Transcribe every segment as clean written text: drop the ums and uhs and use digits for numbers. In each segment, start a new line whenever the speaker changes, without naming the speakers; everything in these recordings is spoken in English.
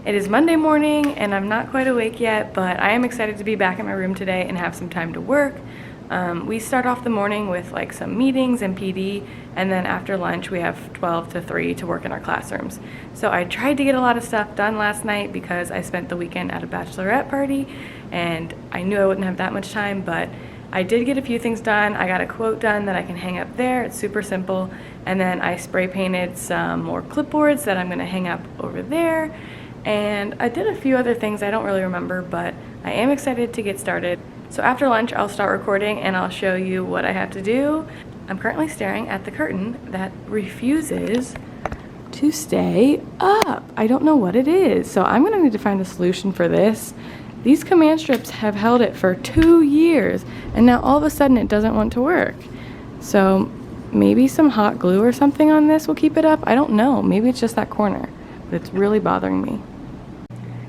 It is Monday morning and I'm not quite awake yet, but I am excited to be back in my room today and have some time to work. We start off the morning with like some meetings and PD, and then after lunch we have 12 to 3 to work in our classrooms. So I tried to get a lot of stuff done last night because I spent the weekend at a bachelorette party and I knew I wouldn't have that much time, but I did get a few things done. I got a quote done that I can hang up there. It's super simple. And then I spray painted some more clipboards that I'm gonna hang up over there. And I did a few other things I don't really remember, but I am excited to get started. So after lunch, I'll start recording and I'll show you what I have to do. I'm currently staring at the curtain that refuses to stay up. I don't know what it is. So I'm gonna need to find a solution for this. These command strips have held it for 2 years and now all of a sudden it doesn't want to work. So maybe some hot glue or something on this will keep it up. I don't know, maybe it's just that corner, but it's really bothering me.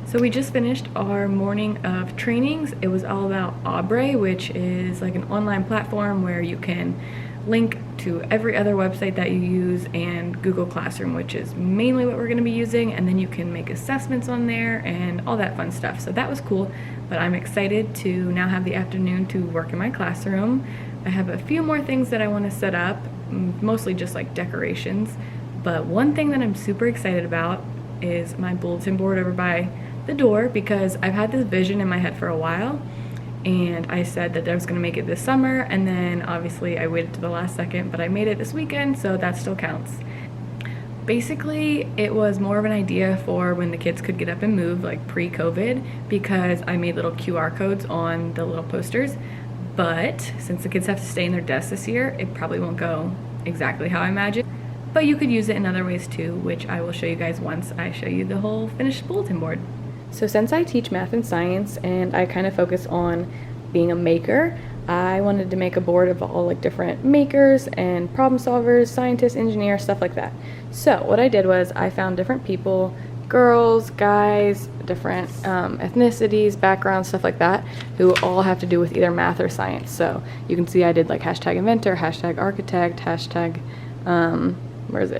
So we just finished our morning of trainings. It was all about Aubrey, which is like an online platform where you can link to every other website that you use, and Google Classroom, which is mainly what we're going to be using, and then you can make assessments on there and all that fun stuff. So that was cool, but I'm excited to now have the afternoon to work in my classroom. I have a few more things that I want to set up, mostly just like decorations, but one thing that I'm super excited about is my bulletin board over by the door, because I've had this vision in my head for a while and I said that I was going to make it this summer, and then obviously I waited to the last second, but I made it this weekend, so that still counts. Basically, it was more of an idea for when the kids could get up and move, like pre-COVID, because I made little QR codes on the little posters, but since the kids have to stay in their desks this year, it probably won't go exactly how I imagined. But you could use it in other ways too, which I will show you guys once I show you the whole finished bulletin board. So since I teach math and science and I kind of focus on being a maker, I wanted to make a board of all like different makers and problem solvers, scientists, engineers, stuff like that. So what I did was I found different people, girls, guys, different ethnicities, backgrounds, stuff like that, who all have to do with either math or science. So you can see I did like hashtag inventor, hashtag architect, hashtag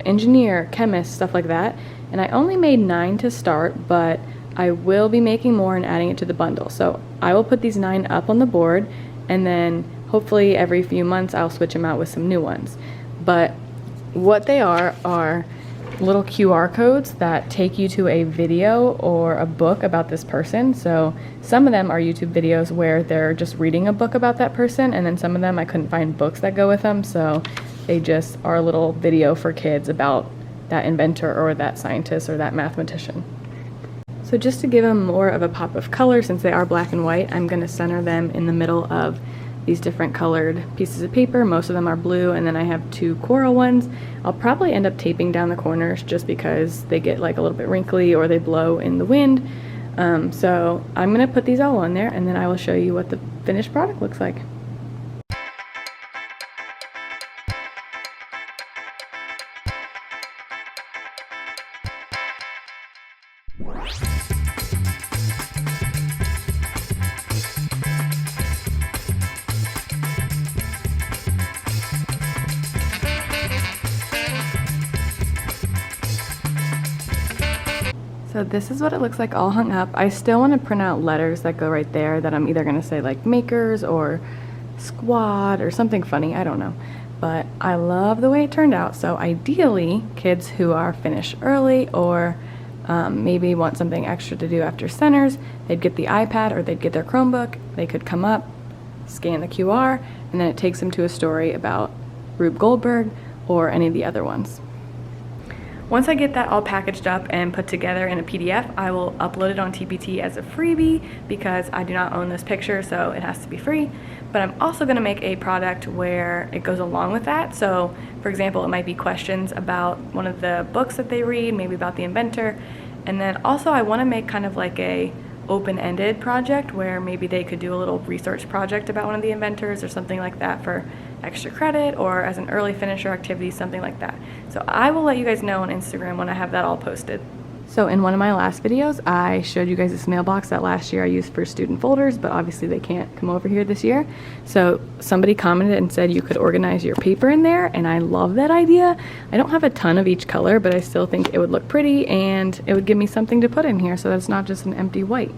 engineer, chemist, stuff like that. And I only made 9 to start, but I will be making more and adding it to the bundle. So I will put these 9 up on the board, and then hopefully every few months I'll switch them out with some new ones. But what they are little QR codes that take you to a video or a book about this person. So some of them are YouTube videos where they're just reading a book about that person, and then some of them I couldn't find books that go with them, so they just are a little video for kids about that inventor or that scientist or that mathematician. So just to give them more of a pop of color, since they are black and white, I'm going to center them in the middle of these different colored pieces of paper. Most of them are blue, and then I have 2 coral ones. I'll probably end up taping down the corners just because they get like a little bit wrinkly or they blow in the wind. So I'm going to put these all on there, and then I will show you what the finished product looks like. So this is what it looks like all hung up. I still want to print out letters that go right there that I'm either going to say like makers or squad or something funny, I don't know. But I love the way it turned out. So ideally, kids who are finished early or maybe want something extra to do after centers, they'd get the iPad or they'd get their Chromebook. They could come up, scan the QR, and then it takes them to a story about Rube Goldberg or any of the other ones. Once I get that all packaged up and put together in a PDF, I will upload it on TPT as a freebie because I do not own this picture, so it has to be free. But I'm also going to make a product where it goes along with that. So for example, it might be questions about one of the books that they read, maybe about the inventor. And then also I want to make kind of like a open-ended project where maybe they could do a little research project about one of the inventors or something like that for extra credit, or as an early finisher activity, something like that. So I will let you guys know on Instagram when I have that all posted. So in one of my last videos, I showed you guys this mailbox that last year I used for student folders, but obviously they can't come over here this year. So somebody commented and said you could organize your paper in there, and I love that idea. I don't have a ton of each color, but I still think it would look pretty and it would give me something to put in here so that's not just an empty white.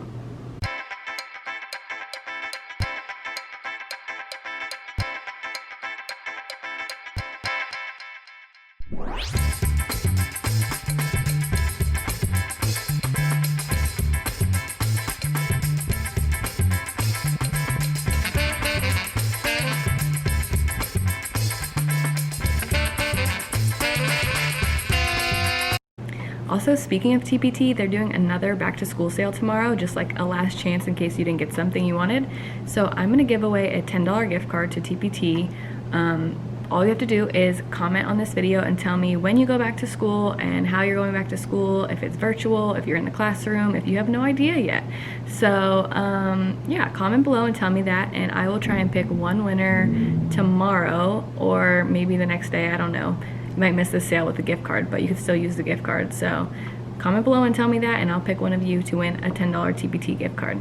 Also, speaking of TPT, they're doing another back to school sale tomorrow, just like a last chance in case you didn't get something you wanted. So I'm gonna give away a $10 gift card to TPT. All you have to do is comment on this video and tell me when you go back to school and how you're going back to school, if it's virtual, if you're in the classroom, if you have no idea yet. So yeah, comment below and tell me that, and I will try and pick one winner tomorrow or maybe the next day, I don't know. You might miss the sale with the gift card, but you can still use the gift card. So comment below and tell me that, and I'll pick one of you to win a $10 TPT gift card.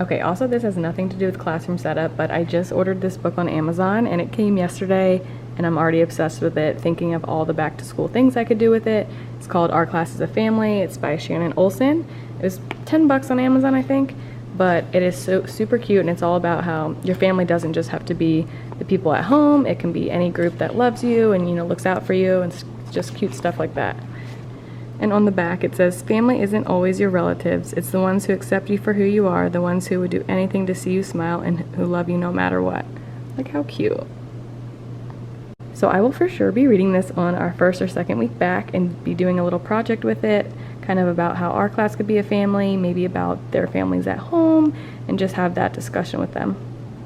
Okay, also this has nothing to do with classroom setup, but I just ordered this book on Amazon and it came yesterday and I'm already obsessed with it, thinking of all the back to school things I could do with it. It's called Our Class is a Family. It's by Shannon Olson. It was 10 bucks on Amazon, I think, but it is so super cute, and it's all about how your family doesn't just have to be the people at home. It can be any group that loves you and, you know, looks out for you, and it's just cute stuff like that. And on the back it says, family isn't always your relatives. It's the ones who accept you for who you are, the ones who would do anything to see you smile and who love you no matter what. Like, how cute. So I will for sure be reading this on our first or second week back and be doing a little project with it, kind of about how our class could be a family, maybe about their families at home, and just have that discussion with them.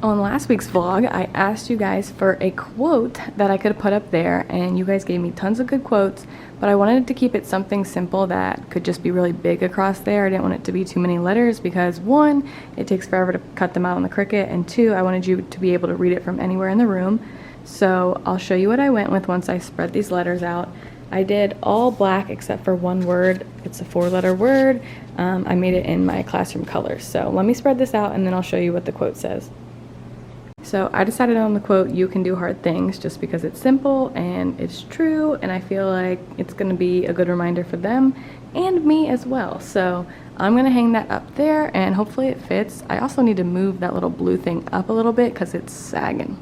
On last week's vlog, I asked you guys for a quote that I could put up there, and you guys gave me tons of good quotes, but I wanted to keep it something simple that could just be really big across there. I didn't want it to be too many letters because, one, it takes forever to cut them out on the Cricut, and two, I wanted you to be able to read it from anywhere in the room. So I'll show you what I went with once I spread these letters out. I did all black except for one word. It's a 4-letter word. I made it in my classroom colors. So let me spread this out and then I'll show you what the quote says. So I decided on the quote, "You can do hard things," just because it's simple and it's true, and I feel like it's gonna be a good reminder for them and me as well. So I'm gonna hang that up there and hopefully it fits. I also need to move that little blue thing up a little bit because it's sagging.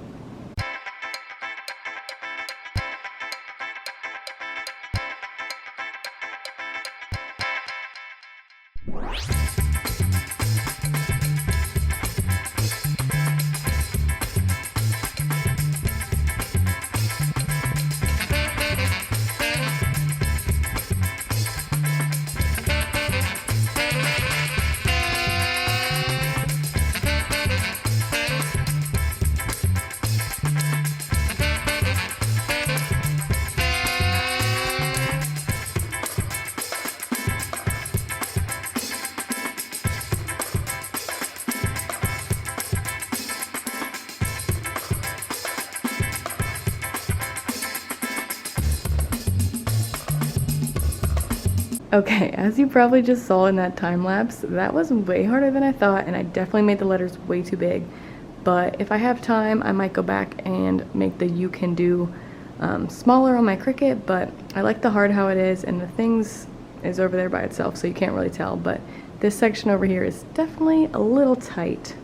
Okay, as you probably just saw in that time lapse, that was way harder than I thought, and I definitely made the letters way too big. But if I have time, I might go back and make the "you can do" smaller on my Cricut, but I like the hard how it is, and the things is over there by itself, so you can't really tell, but this section over here is definitely a little tight.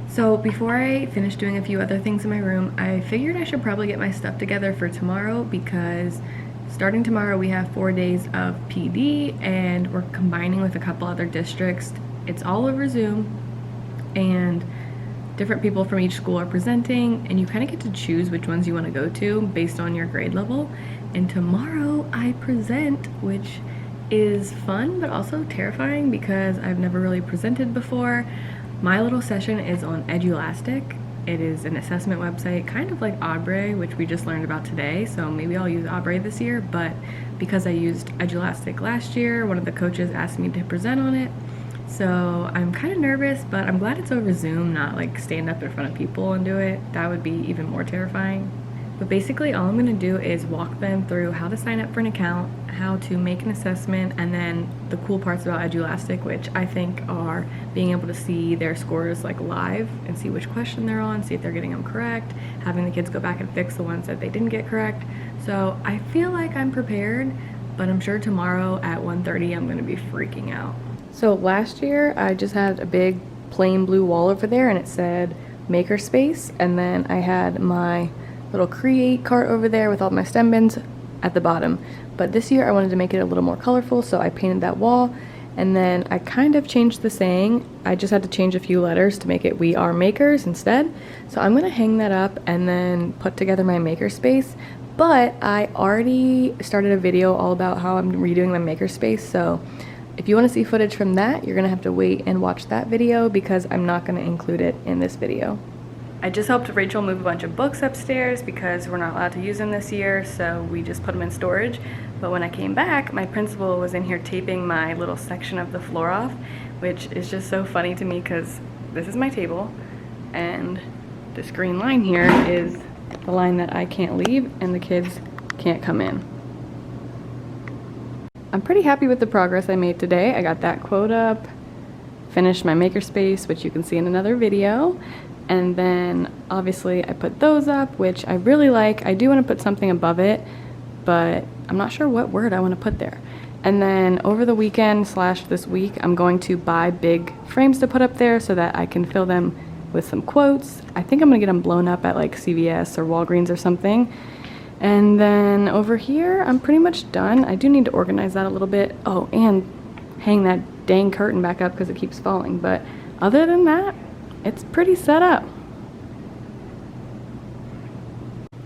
So before I finish doing a few other things in my room, I figured I should probably get my stuff together for tomorrow, because starting tomorrow we have 4 days of PD and we're combining with a couple other districts. It's all over Zoom and different people from each school are presenting, and you kind of get to choose which ones you want to go to based on your grade level. And tomorrow I present, which is fun but also terrifying because I've never really presented before. My little session is on Edulastic. It is an assessment website, kind of like Aubrey, which we just learned about today, so maybe I'll use Aubrey this year, but because I used Edulastic last year, one of the coaches asked me to present on it, so I'm kind of nervous, but I'm glad it's over Zoom, not like stand up in front of people and do it. That would be even more terrifying. But basically all I'm gonna do is walk them through how to sign up for an account, how to make an assessment, and then the cool parts about Edulastic, which I think are being able to see their scores like live and see which question they're on, see if they're getting them correct, having the kids go back and fix the ones that they didn't get correct. So I feel like I'm prepared, but I'm sure tomorrow at 1:30 I'm gonna be freaking out. So last year I just had a big plain blue wall over there and it said Makerspace, and then I had my little create cart over there with all my stem bins at the bottom. But this year I wanted to make it a little more colorful, so I painted that wall, and then I kind of changed the saying. I just had to change a few letters to make it "We Are Makers" instead. So I'm gonna hang that up and then put together my makerspace. But I already started a video all about how I'm redoing my makerspace, so if you want to see footage from that, you're gonna have to wait and watch that video because I'm not gonna include it in this video. I just helped Rachel move a bunch of books upstairs because we're not allowed to use them this year, so we just put them in storage. But when I came back, my principal was in here taping my little section of the floor off, which is just so funny to me because this is my table, and this green line here is the line that I can't leave and the kids can't come in. I'm pretty happy with the progress I made today. I got that quote up, finished my makerspace, which you can see in another video. And then obviously I put those up, which I really like. I do want to put something above it, but I'm not sure what word I want to put there. And then over the weekend / this week, I'm going to buy big frames to put up there so that I can fill them with some quotes. I think I'm gonna get them blown up at like CVS or Walgreens or something. And then over here, I'm pretty much done. I do need to organize that a little bit. Oh, and hang that dang curtain back up because it keeps falling. But other than that, it's pretty set up.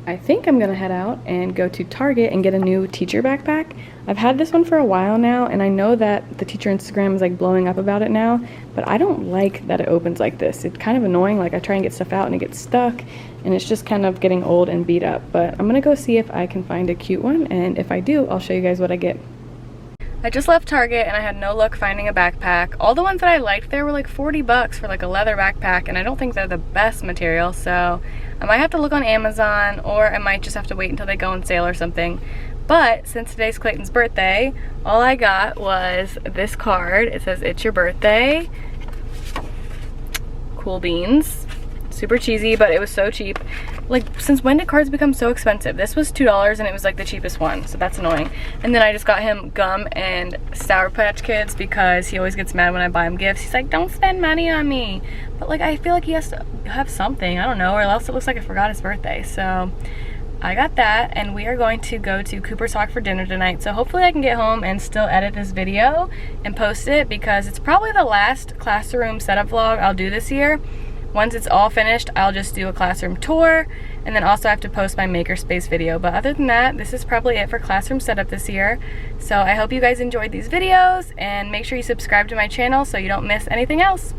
I think I'm gonna head out and go to Target and get a new teacher backpack. I've had this one for a while now, and I know that the teacher Instagram is like blowing up about it now, but I don't like that it opens like this. It's kind of annoying. Like I try and get stuff out and it gets stuck, and it's just kind of getting old and beat up. But I'm gonna go see if I can find a cute one, and if I do, I'll show you guys what I get. I just left Target and I had no luck finding a backpack. All the ones that I liked there were like 40 bucks for like a leather backpack, and I don't think they're the best material, so I might have to look on Amazon, or I might just have to wait until they go on sale or something. But since today's Clayton's birthday, all I got was this card. It says, "It's your birthday." Cool beans. Super cheesy, but it was so cheap. Like, since when did cards become so expensive? This was $2 and it was like the cheapest one, so that's annoying. And then I just got him gum and Sour Patch Kids because he always gets mad when I buy him gifts. He's like, "Don't spend money on me." But like, I feel like he has to have something, I don't know, or else it looks like I forgot his birthday. So I got that, and we are going to go to Cooper's Hawk for dinner tonight. So hopefully I can get home and still edit this video and post it, because it's probably the last classroom setup vlog I'll do this year. Once it's all finished, I'll just do a classroom tour, and then also I have to post my makerspace video. But other than that, this is probably it for classroom setup this year. So I hope you guys enjoyed these videos, and make sure you subscribe to my channel so you don't miss anything else.